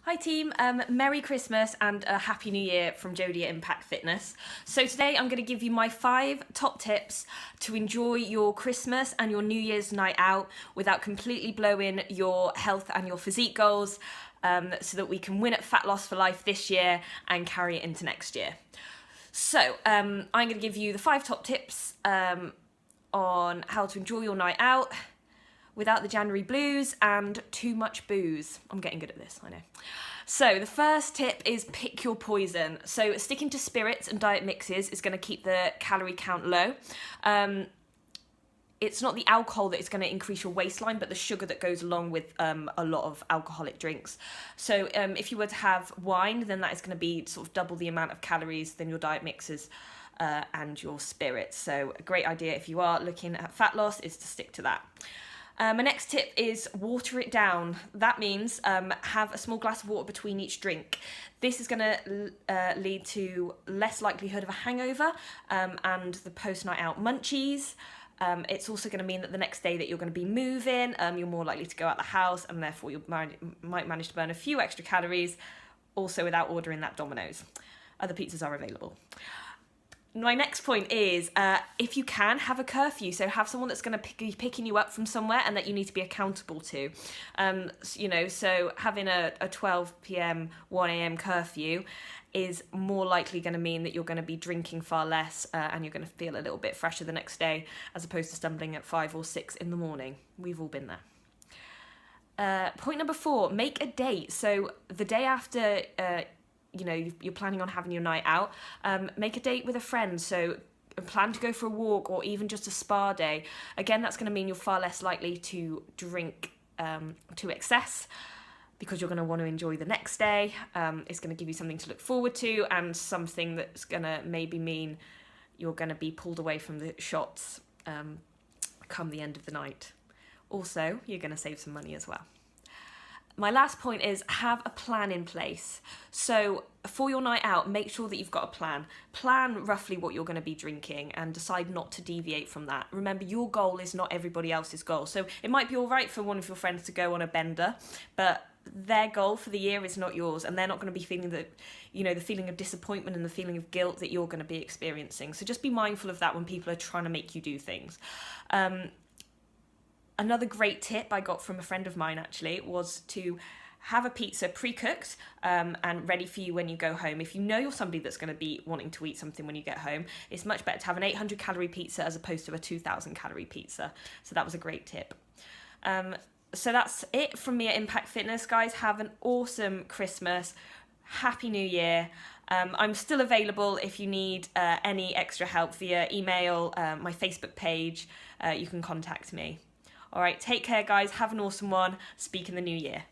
Hi team, Merry Christmas and a Happy New Year from Jodie at Impact Fitness. So today I'm going to give you my 5 top tips to enjoy your Christmas and your New Year's night out without completely blowing your health and your physique goals, so that we can win at Fat Loss for Life this year and carry it into next year. So I'm going to give you the 5 top tips on how to enjoy your night out without the January blues and too much booze. I'm getting good at this, I know. So the first tip is pick your poison. So sticking to spirits and diet mixes is going to keep the calorie count low. It's not the alcohol that is going to increase your waistline, but the sugar that goes along with a lot of alcoholic drinks. So if you were to have wine, then that is going to be sort of double the amount of calories than your diet mixes and your spirits. So a great idea if you are looking at fat loss is to stick to that. My next tip is water it down. That means have a small glass of water between each drink. This is going to lead to less likelihood of a hangover and the post-night out munchies. It's also going to mean that the next day that you're going to be moving, you're more likely to go out the house, and therefore you might manage to burn a few extra calories, also without ordering that Domino's. Other pizzas are available. My next point is, if you can, have a curfew. So have someone that's going to be picking you up from somewhere and that you need to be accountable to. So having a 12 p.m, 1 a.m. curfew is more likely going to mean that you're going to be drinking far less and you're going to feel a little bit fresher the next day, as opposed to stumbling at 5 or 6 in the morning. We've all been there. Point number 4, make a date. So the day after you're planning on having your night out, make a date with a friend. So plan to go for a walk or even just a spa day. Again, that's going to mean you're far less likely to drink to excess, because you're going to want to enjoy the next day. It's going to give you something to look forward to, and something that's going to maybe mean you're going to be pulled away from the shots come the end of the night. Also, you're going to save some money as well. My last point is have a plan in place. So for your night out, make sure that you've got a plan. Plan roughly what you're going to be drinking and decide not to deviate from that. Remember, your goal is not everybody else's goal. So it might be all right for one of your friends to go on a bender, but their goal for the year is not yours, and they're not going to be feeling the feeling of disappointment and the feeling of guilt that you're going to be experiencing. So just be mindful of that when people are trying to make you do things. Another great tip I got from a friend of mine actually was to have a pizza pre-cooked and ready for you when you go home. If you know you're somebody that's going to be wanting to eat something when you get home, it's much better to have an 800 calorie pizza as opposed to a 2,000 calorie pizza. So that was a great tip. So that's it from me at Impact Fitness, guys. Have an awesome Christmas. Happy New Year. I'm still available if you need any extra help via email, my Facebook page. You can contact me. All right, take care, guys. Have an awesome one. Speak in the new year.